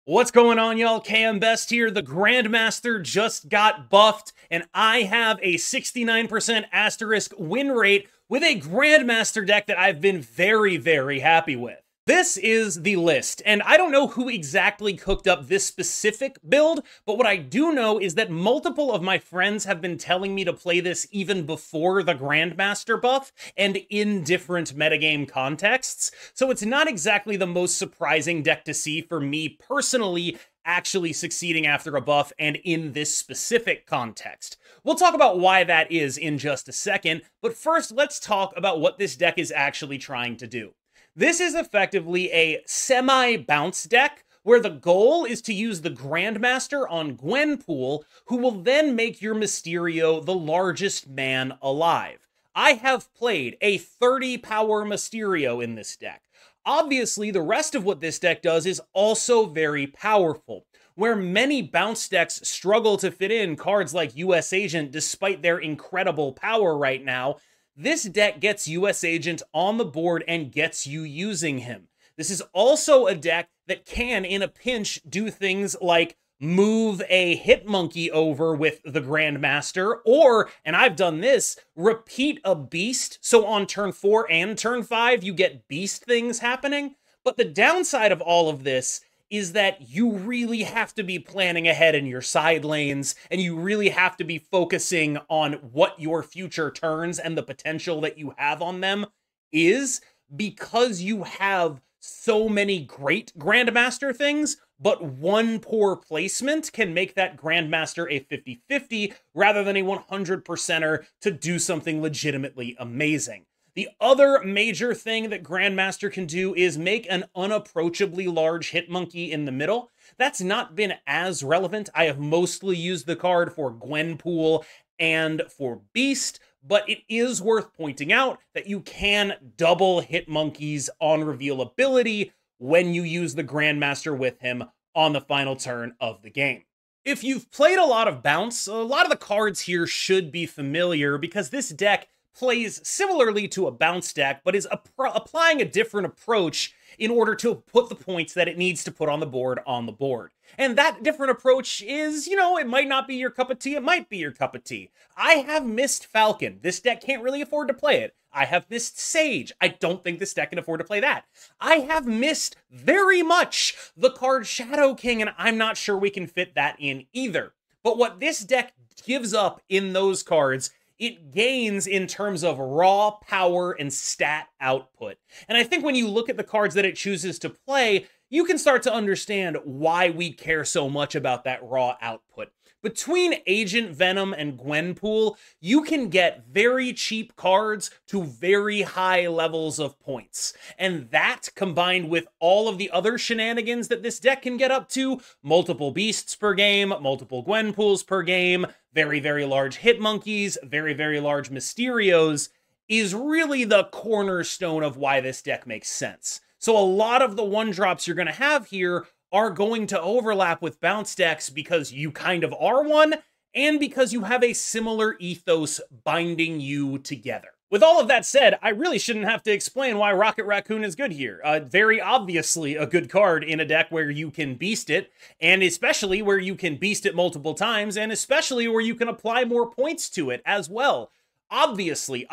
What's going on, y'all? KM Best here. The Grandmaster just got buffed, and I have a 69% asterisk win rate with a Grandmaster deck that I've been very, very happy with. This is the list, and I don't know who exactly cooked up this specific build, but what I do know is that multiple of my friends have been telling me to play this even before the Grandmaster buff, and in different metagame contexts, so it's not exactly the most surprising deck to see for me personally actually succeeding after a buff and in this specific context. We'll talk about why that is in just a second, but first let's talk about what this deck is actually trying to do. This is effectively a semi-bounce deck where the goal is to use the Grandmaster on Gwenpool, who will then make your Mysterio the largest man alive. I have played a 30 power Mysterio in this deck. Obviously, the rest of what this deck does is also very powerful. Where many bounce decks struggle to fit in cards like US Agent despite their incredible power right now, this deck gets US Agent on the board and gets you using him. This is also a deck that can, in a pinch, do things like move a Hitmonkey over with the Grandmaster, or, and I've done this, repeat a Beast, so on turn 4 and turn 5, you get Beast things happening. But the downside of all of this is that you really have to be planning ahead in your side lanes, and you really have to be focusing on what your future turns and the potential that you have on them is, because you have so many great Grandmaster things, but one poor placement can make that Grandmaster a 50-50 rather than a 100%er to do something legitimately amazing. The other major thing that Grandmaster can do is make an unapproachably large Hitmonkey in the middle. That's not been as relevant. I have mostly used the card for Gwenpool and for Beast, but it is worth pointing out that you can double Hitmonkeys on reveal ability when you use the Grandmaster with him on the final turn of the game. If you've played a lot of Bounce, a lot of the cards here should be familiar because this deck plays similarly to a bounce deck, but is applying a different approach in order to put the points that it needs to put on the board. And that different approach is, it might not be your cup of tea, it might be your cup of tea. I have missed Falcon. This deck can't really afford to play it. I have missed Sage. I don't think this deck can afford to play that. I have missed very much the card Shadow King, and I'm not sure we can fit that in either. But what this deck gives up in those cards, it gains in terms of raw power and stat output. And I think when you look at the cards that it chooses to play, you can start to understand why we care so much about that raw output. Between Agent Venom and Gwenpool, you can get very cheap cards to very high levels of points. And that, combined with all of the other shenanigans that this deck can get up to, multiple Beasts per game, multiple Gwenpools per game, very, very large Hitmonkeys, very, very large Mysterios, is really the cornerstone of why this deck makes sense. So a lot of the one-drops you're going to have here are going to overlap with bounce decks because you kind of are one, and because you have a similar ethos binding you together. With all of that said, I really shouldn't have to explain why Rocket Raccoon is good here. Very obviously a good card in a deck where you can beast it, and especially where you can beast it multiple times, and especially where you can apply more points to it as well. Obviously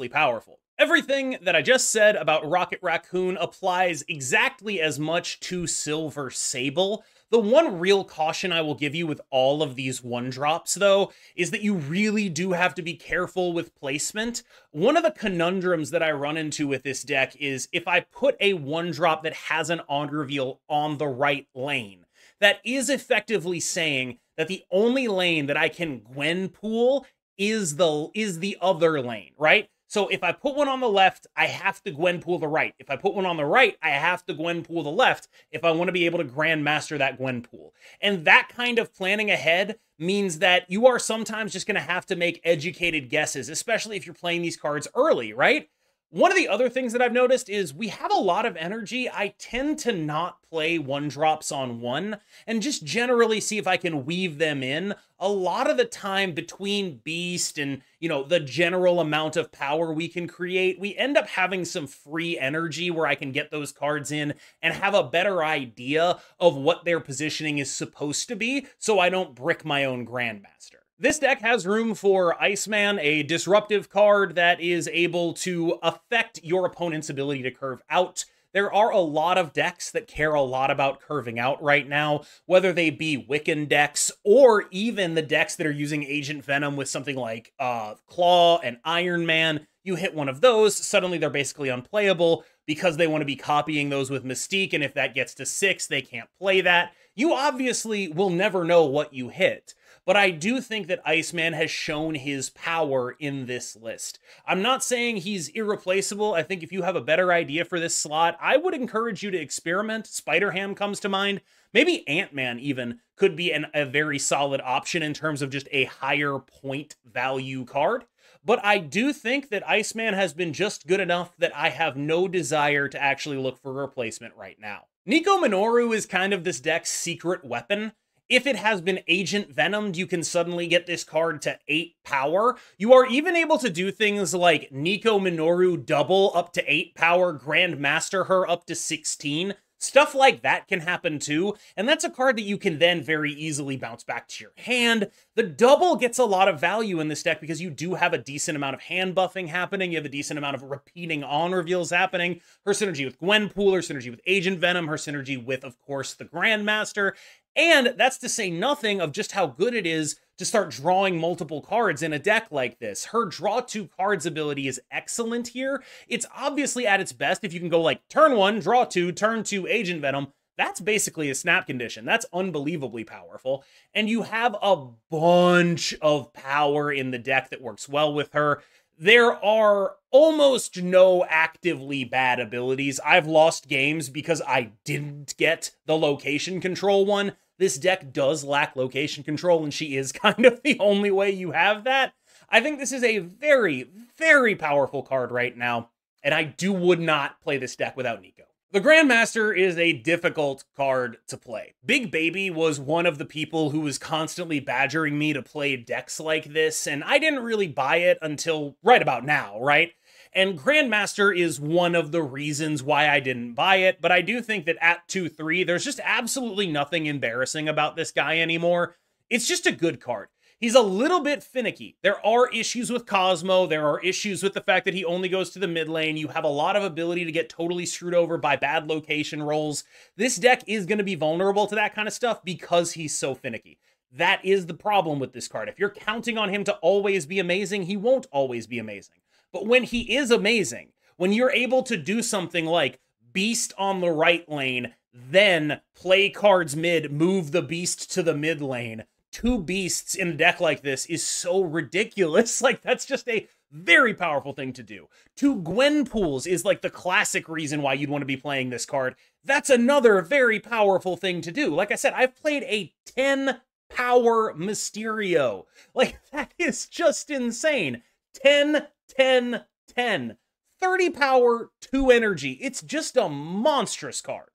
powerful. Everything that I just said about Rocket Raccoon applies exactly as much to Silver Sable. The one real caution I will give you with all of these one-drops, though, is that you really do have to be careful with placement. One of the conundrums that I run into with this deck is if I put a one-drop that has an on-reveal on the right lane, that is effectively saying that the only lane that I can Gwenpool is the other lane, right? So if I put one on the left, I have to Gwenpool the right. If I put one on the right, I have to Gwenpool the left if I want to be able to Grandmaster that Gwenpool. And that kind of planning ahead means that you are sometimes just going to have to make educated guesses, especially if you're playing these cards early, right? One of the other things that I've noticed is we have a lot of energy. I tend to not play one drops on one and just generally see if I can weave them in. A lot of the time between Beast and, the general amount of power we can create, we end up having some free energy where I can get those cards in and have a better idea of what their positioning is supposed to be so I don't brick my own Grandmaster. This deck has room for Iceman, a disruptive card that is able to affect your opponent's ability to curve out. There are a lot of decks that care a lot about curving out right now, whether they be Wiccan decks or even the decks that are using Agent Venom with something like Claw and Iron Man. You hit one of those, suddenly they're basically unplayable because they want to be copying those with Mystique, and if that gets to 6, they can't play that. You obviously will never know what you hit. But I do think that Iceman has shown his power in this list. I'm not saying he's irreplaceable. I think if you have a better idea for this slot, I would encourage you to experiment. Spider-Ham comes to mind. Maybe Ant-Man even could be a very solid option in terms of just a higher point value card. But I do think that Iceman has been just good enough that I have no desire to actually look for a replacement right now. Nico Minoru is kind of this deck's secret weapon. If it has been Agent Venomed, you can suddenly get this card to 8 power. You are even able to do things like Nico Minoru double up to 8 power, Grandmaster her up to 16. Stuff like that can happen too, and that's a card that you can then very easily bounce back to your hand. The double gets a lot of value in this deck because you do have a decent amount of hand buffing happening, you have a decent amount of repeating on reveals happening, her synergy with Gwenpool, her synergy with Agent Venom, her synergy with, of course, the Grandmaster, and that's to say nothing of just how good it is to start drawing multiple cards in a deck like this. Her draw 2 cards ability is excellent here. It's obviously at its best if you can go like turn 1, draw 2, turn 2, Agent Venom. That's basically a snap condition. That's unbelievably powerful. And you have a bunch of power in the deck that works well with her. There are almost no actively bad abilities. I've lost games because I didn't get the location control one. This deck does lack location control, and she is kind of the only way you have that. I think this is a very, very powerful card right now, and I would not play this deck without Nico. The Grandmaster is a difficult card to play. Big Baby was one of the people who was constantly badgering me to play decks like this, and I didn't really buy it until right about now, right? And Grandmaster is one of the reasons why I didn't buy it, but I do think that at 2-3, there's just absolutely nothing embarrassing about this guy anymore. It's just a good card. He's a little bit finicky. There are issues with Cosmo. There are issues with the fact that he only goes to the mid lane. You have a lot of ability to get totally screwed over by bad location rolls. This deck is going to be vulnerable to that kind of stuff because he's so finicky. That is the problem with this card. If you're counting on him to always be amazing, he won't always be amazing. But when he is amazing, when you're able to do something like Beast on the right lane, then play cards mid, move the Beast to the mid lane, 2 Beasts in a deck like this is so ridiculous. Like, that's just a very powerful thing to do. 2 Gwenpools is like the classic reason why you'd want to be playing this card. That's another very powerful thing to do. Like I said, I've played a 10 power Mysterio. Like, that is just insane. 10, 10, 10. 30 power, 2 energy. It's just a monstrous card.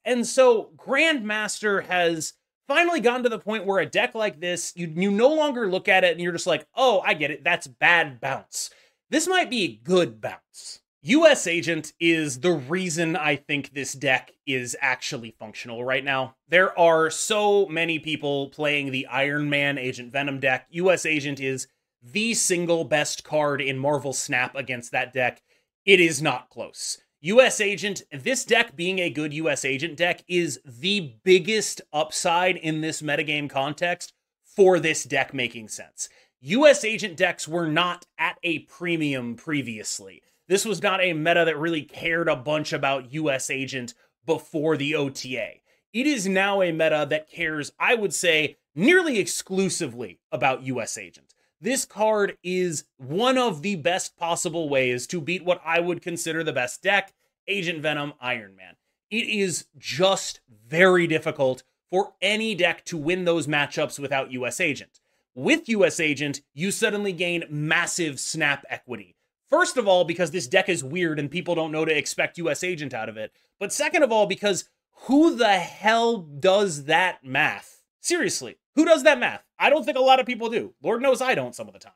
And so Grandmaster has finally gotten to the point where a deck like this, you no longer look at it and you're just like, oh, I get it, that's bad bounce. This might be good bounce. US Agent is the reason I think this deck is actually functional right now. There are so many people playing the Iron Man Agent Venom deck. US Agent is the single best card in Marvel Snap against that deck. It is not close. US Agent, this deck being a good US Agent deck is the biggest upside in this metagame context for this deck making sense. US Agent decks were not at a premium previously. This was not a meta that really cared a bunch about US Agent before the OTA. It is now a meta that cares, I would say, nearly exclusively about US Agent. This card is one of the best possible ways to beat what I would consider the best deck, Agent Venom, Iron Man. It is just very difficult for any deck to win those matchups without US Agent. With US Agent, you suddenly gain massive snap equity. First of all, because this deck is weird and people don't know to expect US Agent out of it. But second of all, because who the hell does that math? Seriously, who does that math? I don't think a lot of people do. Lord knows I don't some of the time.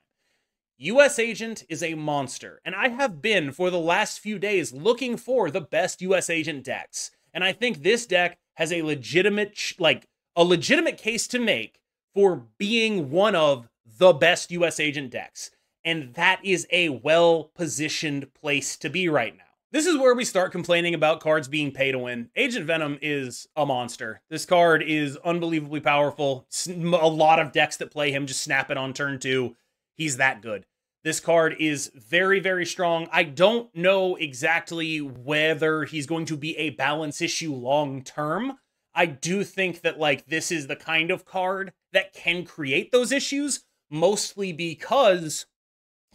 US Agent is a monster, and I have been, for the last few days, looking for the best US Agent decks. And I think this deck has a legitimate case to make for being one of the best US Agent decks. And that is a well-positioned place to be right now. This is where we start complaining about cards being pay to win. Agent Venom is a monster. This card is unbelievably powerful. A lot of decks that play him just snap it on turn 2. He's that good. This card is very, very strong. I don't know exactly whether he's going to be a balance issue long term. I do think that, like, this is the kind of card that can create those issues, mostly because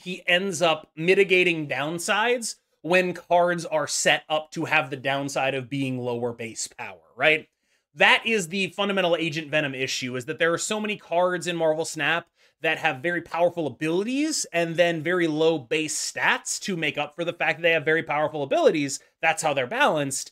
he ends up mitigating downsides when cards are set up to have the downside of being lower base power, right? That is the fundamental Agent Venom issue, is that there are so many cards in Marvel Snap that have very powerful abilities and then very low base stats to make up for the fact that they have very powerful abilities. That's how they're balanced.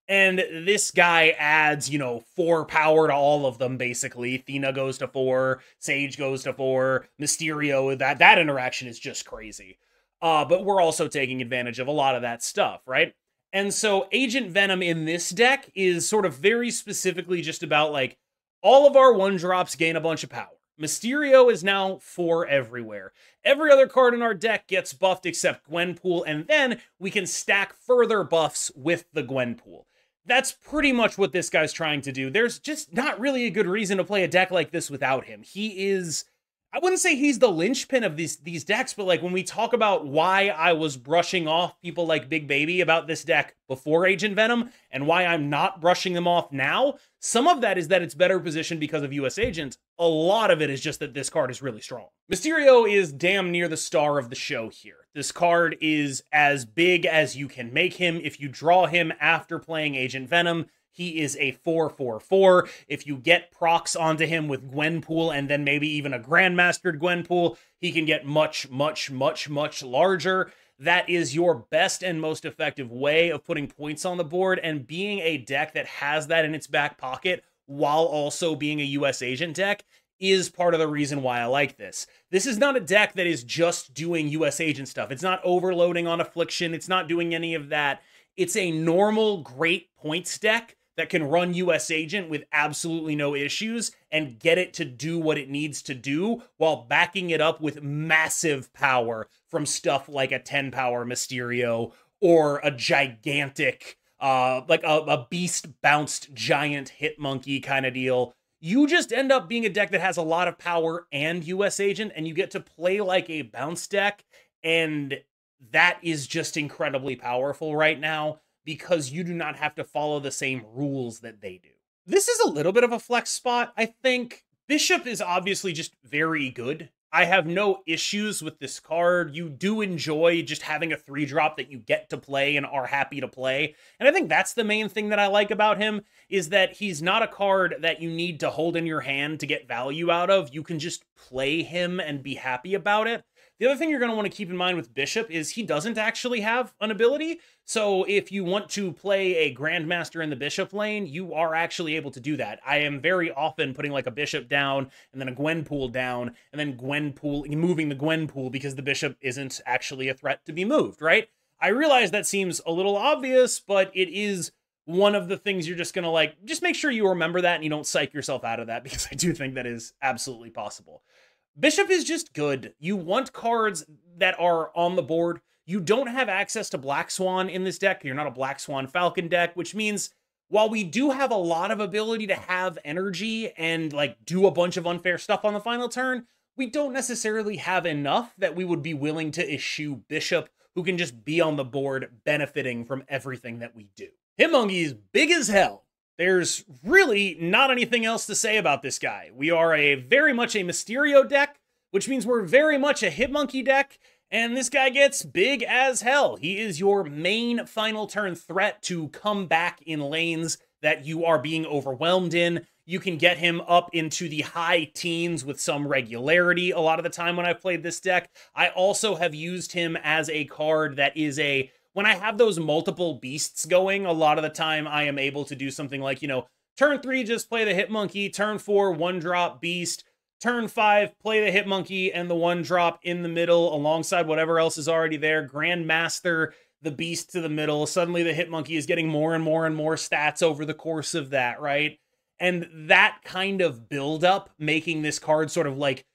And this guy adds, 4 power to all of them, basically. Athena goes to 4, Sage goes to 4, Mysterio, that interaction is just crazy. But we're also taking advantage of a lot of that stuff, right? And so Agent Venom in this deck is sort of very specifically just about, like, all of our 1-drops gain a bunch of power. Mysterio is now 4 everywhere. Every other card in our deck gets buffed except Gwenpool, and then we can stack further buffs with the Gwenpool. That's pretty much what this guy's trying to do. There's just not really a good reason to play a deck like this without him. He is, I wouldn't say he's the linchpin of these decks, but like when we talk about why I was brushing off people like Big Baby about this deck before Agent Venom, and why I'm not brushing them off now, some of that is that it's better positioned because of US Agent. A lot of it is just that this card is really strong. Mysterio is damn near the star of the show here. This card is as big as you can make him. If you draw him after playing Agent Venom, he is a 4/4/4. If you get procs onto him with Gwenpool and then maybe even a Grandmastered Gwenpool, he can get much, much, much, much larger. That is your best and most effective way of putting points on the board, and being a deck that has that in its back pocket while also being a US Agent deck is part of the reason why I like this. This is not a deck that is just doing US Agent stuff. It's not overloading on Affliction. It's not doing any of that. It's a normal, great points deck that can run US Agent with absolutely no issues and get it to do what it needs to do while backing it up with massive power from stuff like a 10-power Mysterio or a gigantic, like a beast-bounced giant Hitmonkey kind of deal. You just end up being a deck that has a lot of power and US Agent, and you get to play like a bounce deck, and that is just incredibly powerful right now, because you do not have to follow the same rules that they do. This is a little bit of a flex spot, I think. Bishop is obviously just very good. I have no issues with this card. You do enjoy just having a 3-drop that you get to play and are happy to play. And I think that's the main thing that I like about him, is that he's not a card that you need to hold in your hand to get value out of. You can just play him and be happy about it. The other thing you're going to want to keep in mind with Bishop is he doesn't actually have an ability. So if you want to play a Grandmaster in the Bishop lane, you are actually able to do that. I am very often putting like a Bishop down and then a Gwenpool down and then moving the Gwenpool because the Bishop isn't actually a threat to be moved, right? I realize that seems a little obvious, but it is one of the things you're just going to just make sure you remember that and you don't psych yourself out of that, because I do think that is absolutely possible. Bishop is just good. You want cards that are on the board. You don't have access to Black Swan in this deck. You're not a Black Swan Falcon deck, which means while we do have a lot of ability to have energy and do a bunch of unfair stuff on the final turn, we don't necessarily have enough that we would be willing to issue Bishop, who can just be on the board benefiting from everything that we do. Hitmonkey is big as hell. There's really not anything else to say about this guy. We are very much a Mysterio deck, which means we're very much a Hitmonkey deck, and this guy gets big as hell. He is your main final turn threat to come back in lanes that you are being overwhelmed in. You can get him up into the high teens with some regularity a lot of the time when I've played this deck. I also have used him as a card that is a, when I have those multiple beasts going, a lot of the time I am able to do something like, you know, turn 3, just play the Hitmonkey, turn 4, 1-drop beast, turn 5, play the Hitmonkey and the 1-drop in the middle alongside whatever else is already there, Grandmaster the beast to the middle. Suddenly the Hitmonkey is getting more and more and more stats over the course of that, right? And that kind of build-up, making this card sort of like,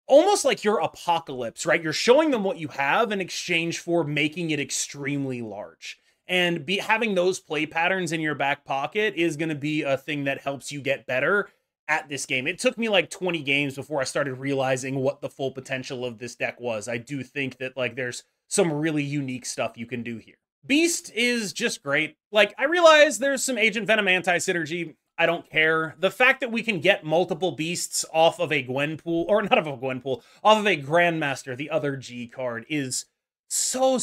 almost like your Apocalypse, right? You're showing them what you have in exchange for making it extremely large. And having those play patterns in your back pocket is going to be a thing that helps you get better at this game. It took me like 20 games before I started realizing what the full potential of this deck was. I do think that like there's some really unique stuff you can do here. Beast is just great. Like, I realize there's some Agent Venom anti-synergy. I don't care. The fact that we can get multiple beasts off of a Gwenpool, or not of a Gwenpool, off of a Grandmaster, the other G card, is so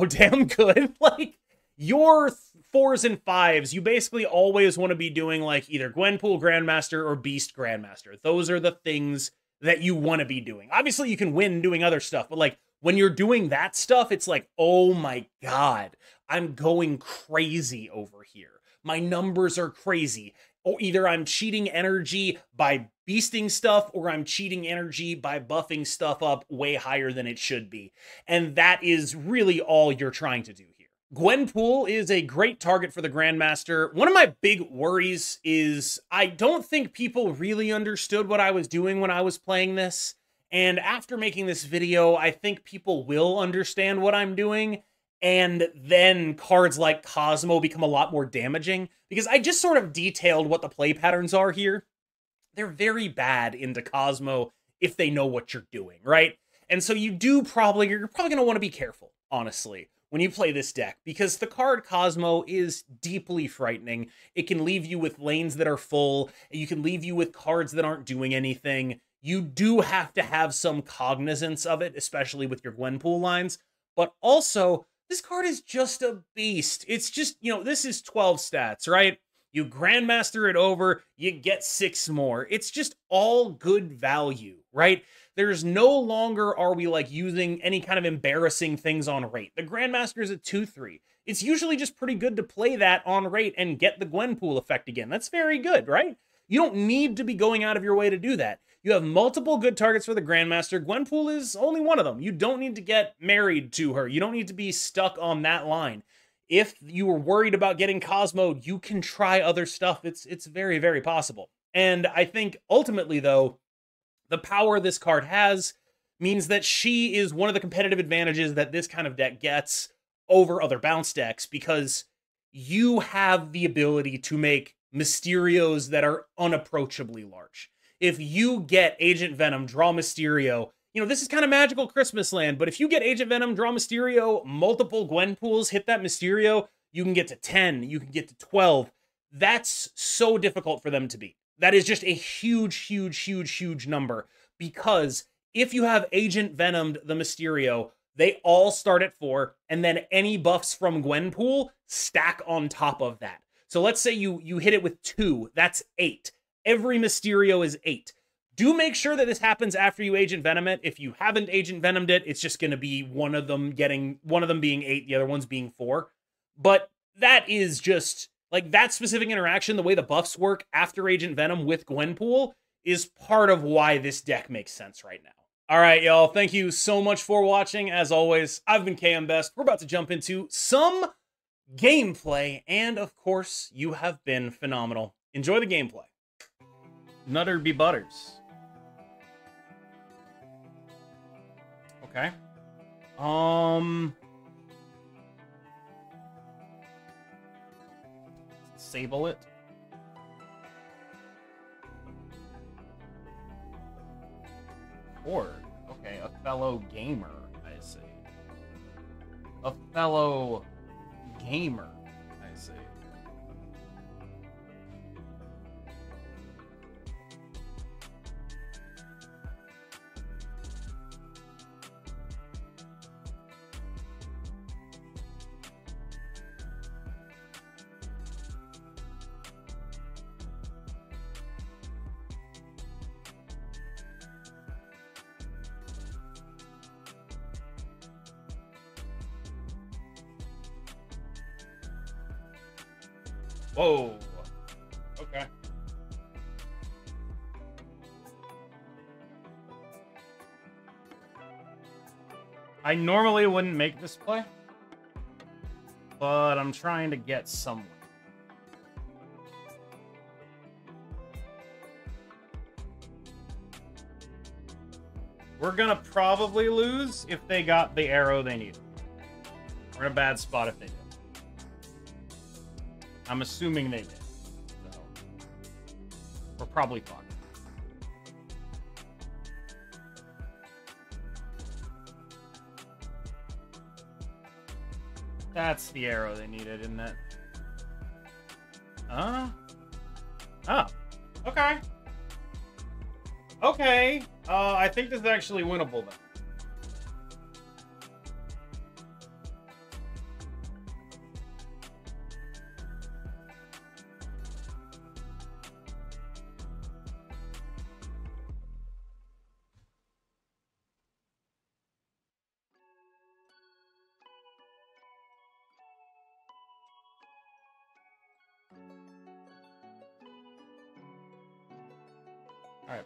damn good. Like, your 4s and 5s, you basically always want to be doing like either Gwenpool Grandmaster or Beast Grandmaster. Those are the things that you want to be doing. Obviously, you can win doing other stuff, but like, when you're doing that stuff, it's like, oh my God, I'm going crazy over here. My numbers are crazy. Or either I'm cheating energy by beasting stuff, or I'm cheating energy by buffing stuff up way higher than it should be. And that is really all you're trying to do here. Gwenpool is a great target for the Grandmaster. One of my big worries is I don't think people really understood what I was doing when I was playing this. And after making this video, I think people will understand what I'm doing. And then cards like Cosmo become a lot more damaging, because I just sort of detailed what the play patterns are here. They're very bad into Cosmo if they know what you're doing, right? And so you're probably going to want to be careful, honestly, when you play this deck, because the card Cosmo is deeply frightening. It can leave you with lanes that are full, and you can leave you with cards that aren't doing anything. You do have to have some cognizance of it, especially with your Gwenpool lines, but also, this card is just a beast. It's just, you know, this is 12 stats, right? You Grandmaster it over, you get 6 more. It's just all good value, right? There's no longer are we like using any kind of embarrassing things on rate. The Grandmaster is a 2/3. It's usually just pretty good to play that on rate and get the Gwenpool effect again. That's very good, right? You don't need to be going out of your way to do that. You have multiple good targets for the Grandmaster. Gwenpool is only one of them. You don't need to get married to her. You don't need to be stuck on that line. If you were worried about getting Cosmo, you can try other stuff. It's very possible. And I think ultimately, though, the power this card has means that she is one of the competitive advantages that this kind of deck gets over other bounce decks, because you have the ability to make Mysterios that are unapproachably large. If you get Agent Venom, draw Mysterio, you know, this is kind of magical Christmas land, but if you get Agent Venom, draw Mysterio, multiple Gwenpools, hit that Mysterio, you can get to 10, you can get to 12. That's so difficult for them to beat. That is just a huge number, because if you have Agent Venomed the Mysterio, they all start at 4, and then any buffs from Gwenpool stack on top of that. So let's say you hit it with 2, that's 8. Every Mysterio is 8. Do make sure that this happens after you Agent Venom it. If you haven't Agent Venomed it, it's just going to be one of them being 8, the other one's being 4. But that is just, like, that specific interaction, the way the buffs work after Agent Venom with Gwenpool, is part of why this deck makes sense right now. All right, y'all, thank you so much for watching. As always, I've been KM Best. We're about to jump into some gameplay, and of course, you have been phenomenal. Enjoy the gameplay. Nutter be butters. Okay. Sable it. Horde. Okay, a fellow gamer, I see. A fellow gamer, I see. Whoa. Okay. I normally wouldn't make this play, but I'm trying to get somewhere. We're gonna probably lose if they got the arrow they need. We're in a bad spot if they did. I'm assuming they did. So we're probably fucked. That's the arrow they needed, isn't it? Oh. Okay. Okay. I think this is actually winnable, then. All right.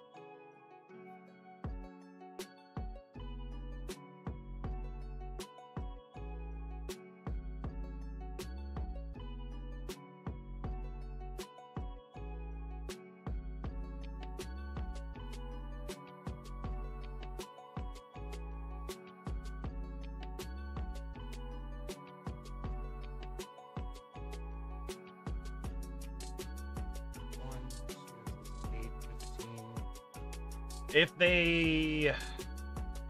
If they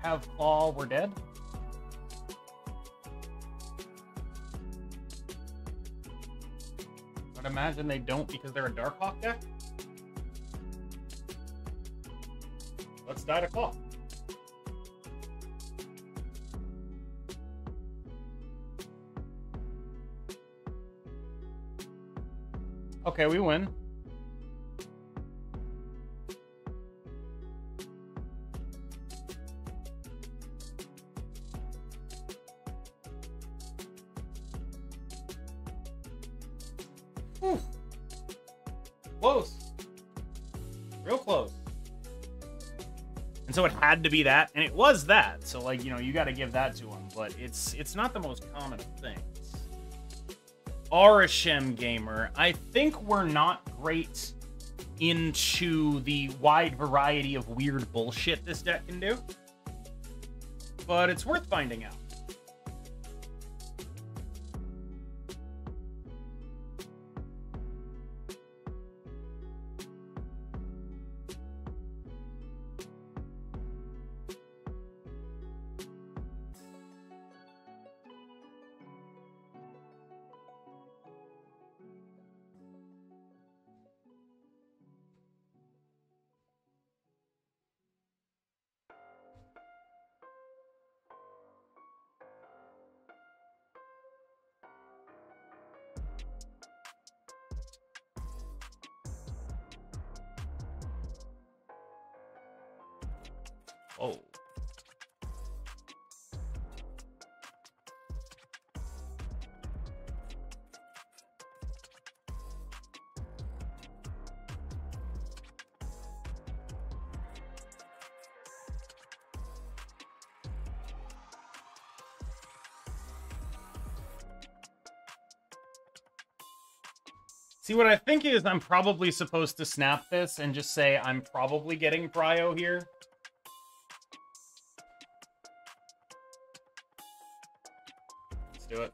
have claw, we're dead. I'd imagine they don't because they're a Darkhawk deck. Let's die to claw. Okay, we win. Whew. Close. Real close. And so it had to be that, and it was that. So, like, you know, you got to give that to him. But it's not the most common of things. Arishem Gamer, I think we're not great into the wide variety of weird bullshit this deck can do. But it's worth finding out. Oh. See, what I think is I'm probably supposed to snap this and just say I'm probably getting Prio here. Let's do it.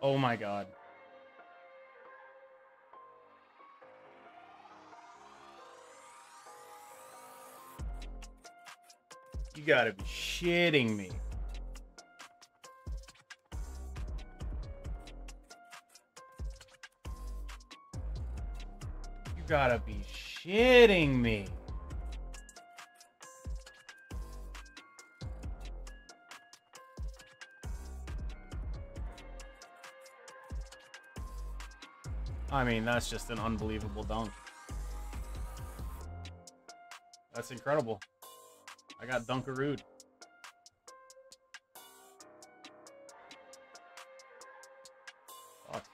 Oh my god. You gotta be shitting me. You gotta be shitting me. I mean, that's just an unbelievable dunk. That's incredible. I got Dunkarood. Fuck.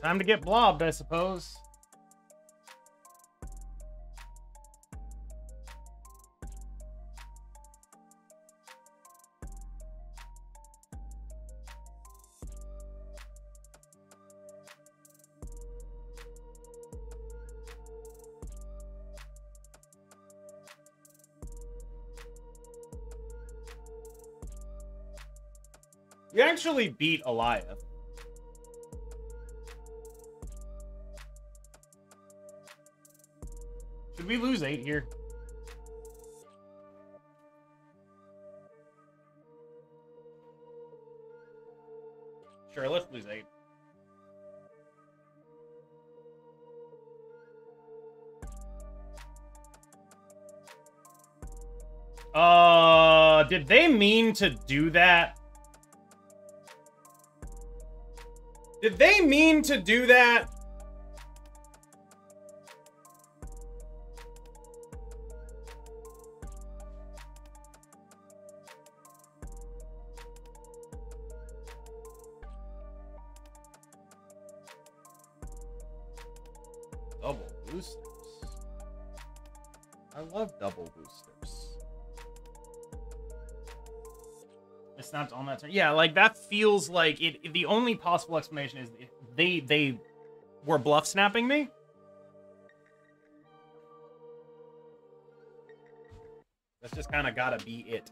Time to get blobbed, I suppose. You actually beat Aliyah. Should we lose 8 here? Sure, let's lose 8. Did they mean to do that? Did they mean to do that? Double boosters. I love double boosters. It's not on that turn. Yeah, like that feels like it. The only possible explanation is they were bluff snapping me. That's just kind of gotta be it.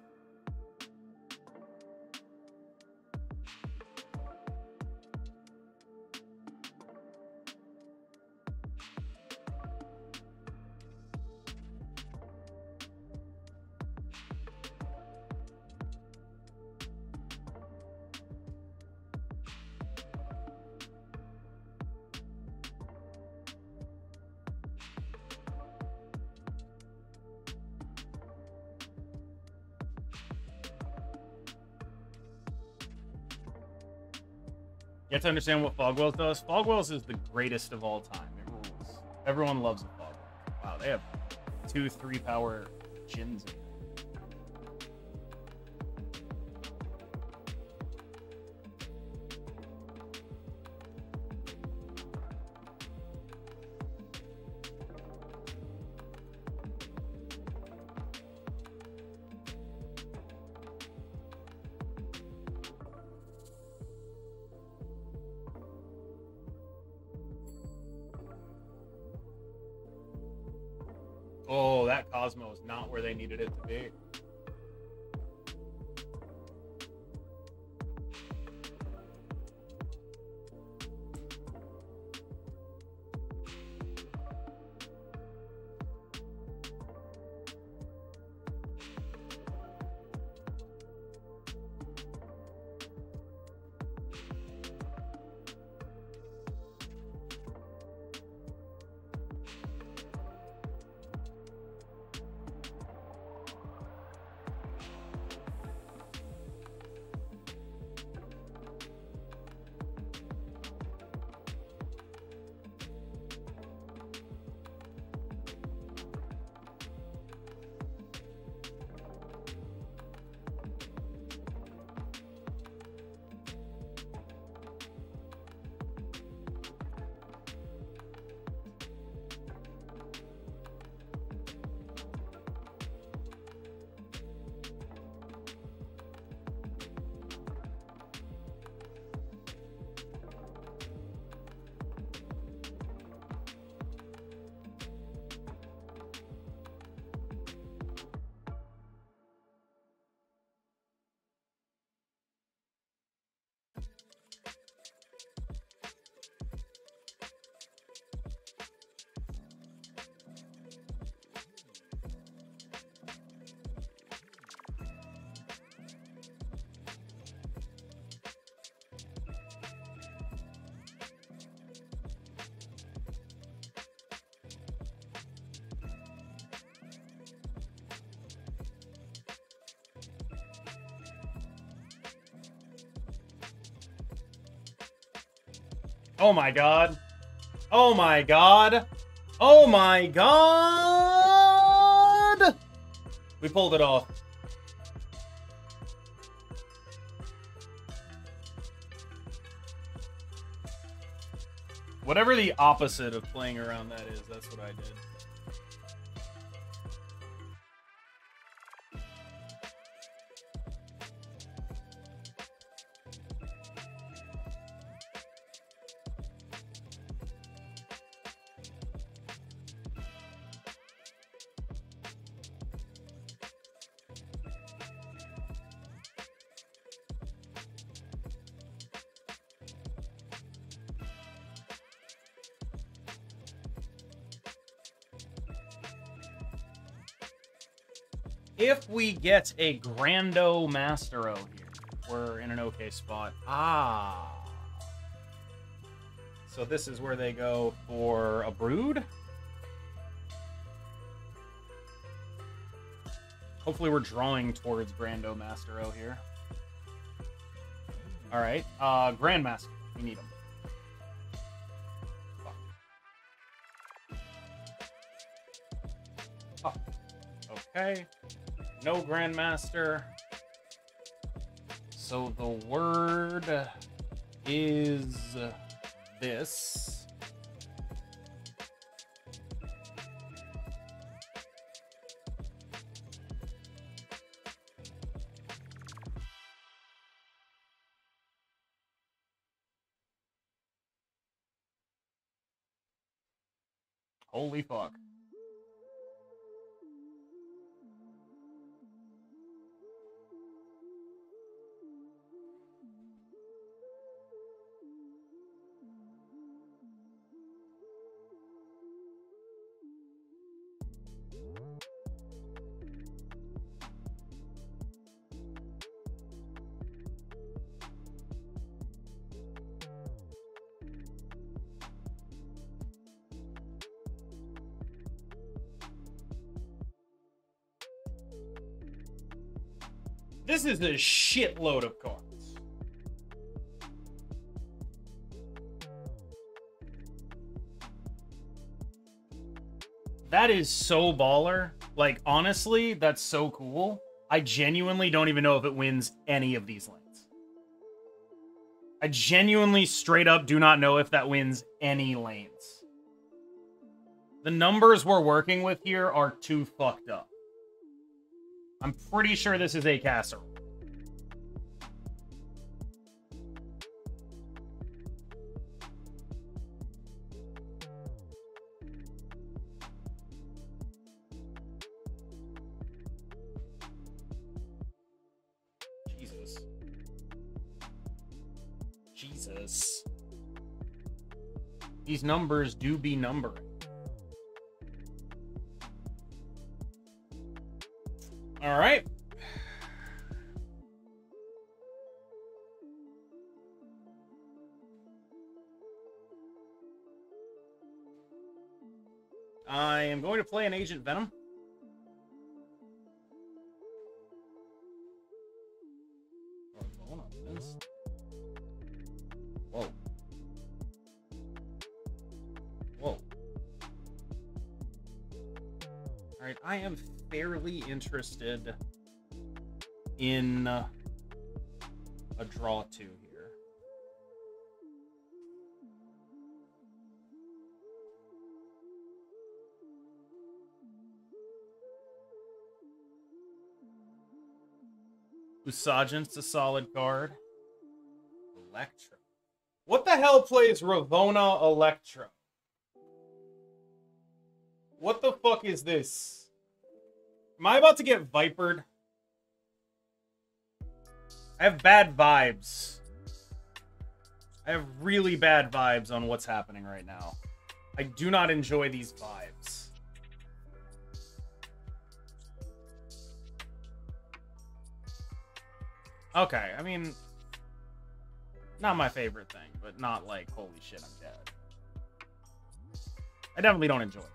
You have to understand what Fogwells does. Fogwells is the greatest of all time. It rules. Everyone loves a Fogwell. Wow, they have 2-3 power Jins in. Oh, that Cosmo is not where they needed it to be. Oh my god. Oh my god. Oh my god! We pulled it off. Whatever the opposite of playing around that is, that's what I did. If we get a Grando Mastero here, we're in an okay spot. Ah. So this is where they go for a Brood? Hopefully we're drawing towards Grando Mastero here. Alright, Grandmaster. We need him. Oh. Okay. No Grandmaster. So the word is this. Holy fuck. This is a shitload of cards. That is so baller. Like, honestly, that's so cool. I genuinely don't even know if it wins any of these lanes. I genuinely, straight up, do not know if that wins any lanes. The numbers we're working with here are too fucked up. I'm pretty sure this is a casserole. Jesus. Jesus. These numbers do be numbering. All right. I am going to play an Agent Venom. Whoa. Whoa. All right, I am fairly interested in a draw 2 here. Usagent's a solid card. Electro. What the hell plays Ravonna Electro? What the fuck is this? Am I about to get vipered? I have bad vibes. I have really bad vibes on what's happening right now. I do not enjoy these vibes. Okay, I mean, not my favorite thing, but not like, holy shit, I'm dead. I definitely don't enjoy it.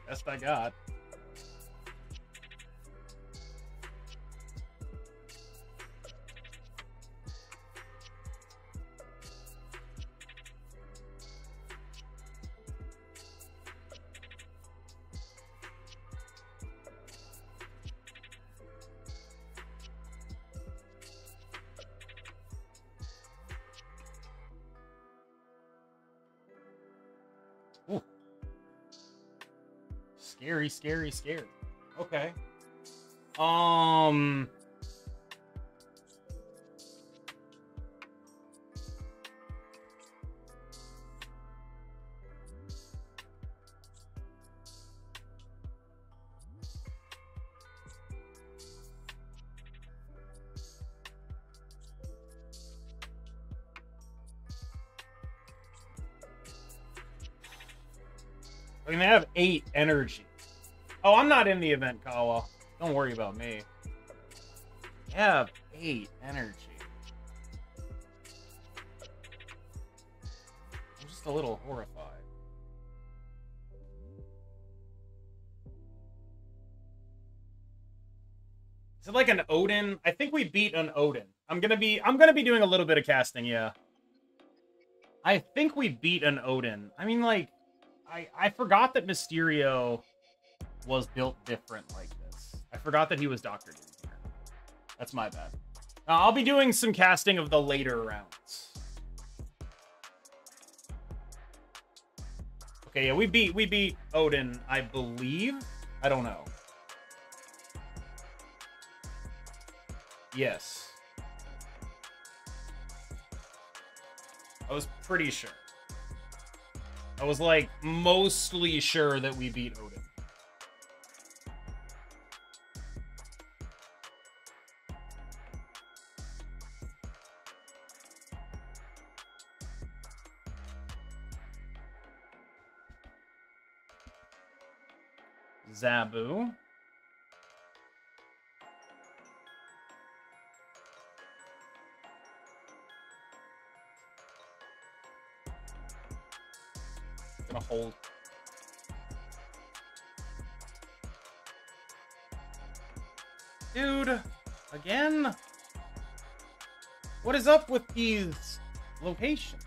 Best I got. Ooh. Scary, scary, scary. Okay. I mean, they have 8 energy. Oh, I'm not in the event, Kawa. Don't worry about me. They have 8 energy. I'm just a little horrified. Is it like an Odin? I think we beat an Odin. I'm gonna be doing a little bit of casting, yeah. I think we beat an Odin. I mean, like, I forgot that Mysterio was built different like this. I forgot that he was Dr. Doom here. That's my bad. I'll be doing some casting of the later rounds. Okay, yeah, we beat Odin, I believe. I don't know. Yes. I was pretty sure. I was, like, mostly sure that we beat Odin. Zabu. Gonna hold. Dude, again? What is up with these locations?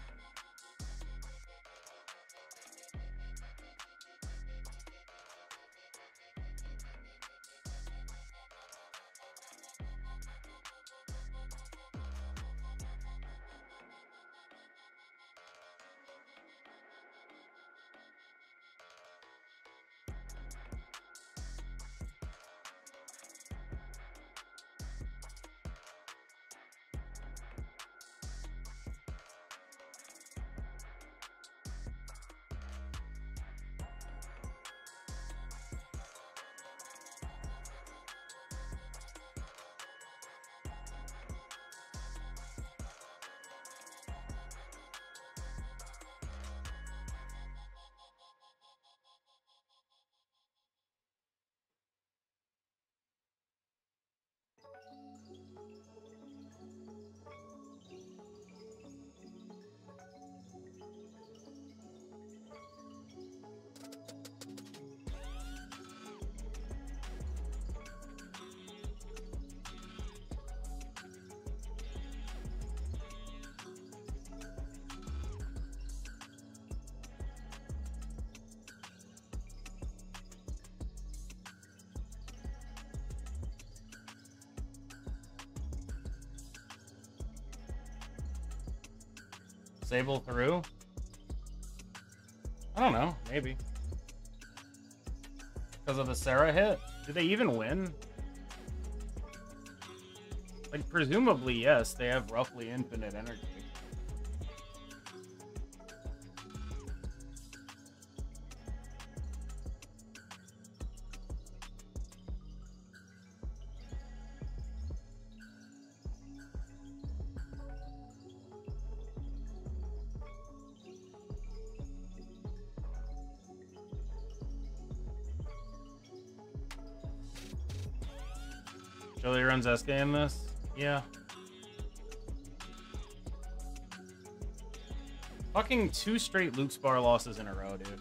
Sable through? I don't know, maybe. Because of the Sarah hit? Did they even win? Like, presumably, yes, they have roughly infinite energy. Jolie runs SK in this? Yeah. Fucking 2 straight Luke's bar losses in a row, dude.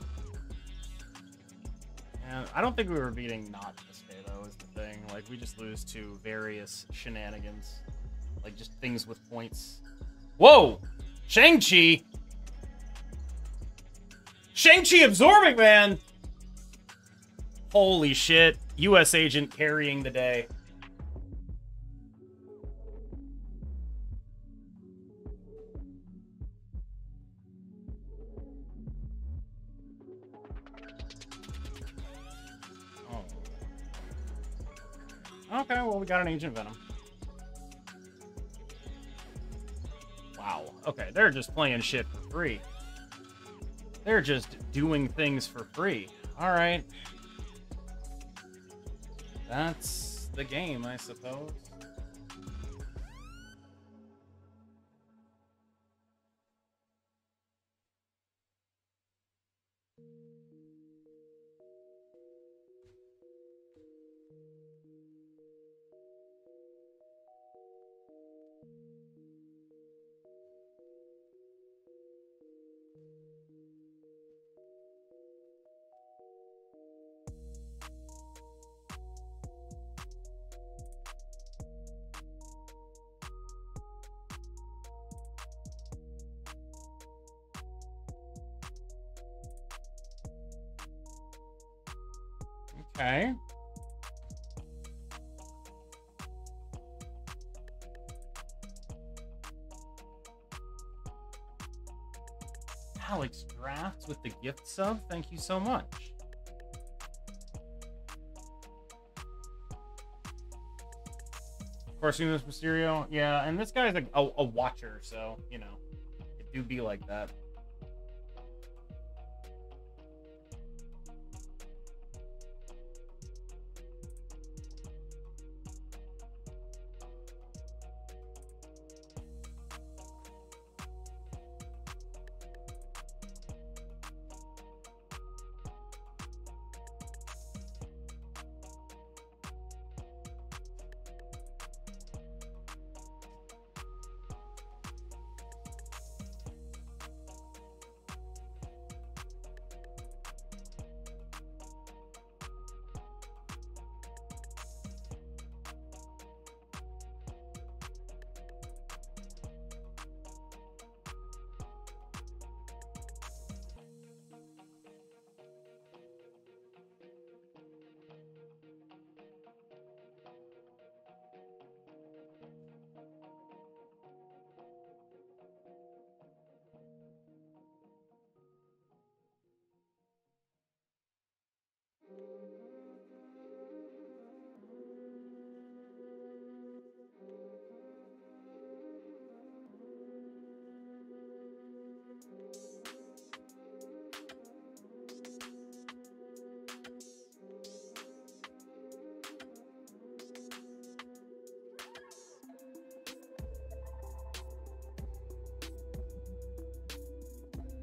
And I don't think we were beating not Sasuke, though, is the thing. Like, we just lose to various shenanigans. Like, just things with points. Whoa! Shang-Chi! Shang-Chi absorbing, man! Holy shit. U.S. agent carrying the day. Okay, well, we got an Agent Venom. Wow. Okay, they're just playing shit for free. They're just doing things for free. All right. That's the game, I suppose. Okay. Alex Drafts with the gift sub. Thank you so much. Of course, Miss Mysterio. Yeah, and this guy's like a watcher, so, you know, it do be like that.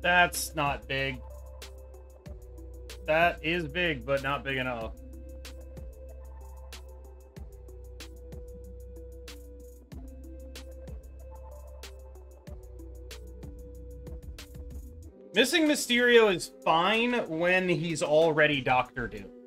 That's not big. That is big, but not big enough. Missing Mysterio is fine when he's already Doctor Doom.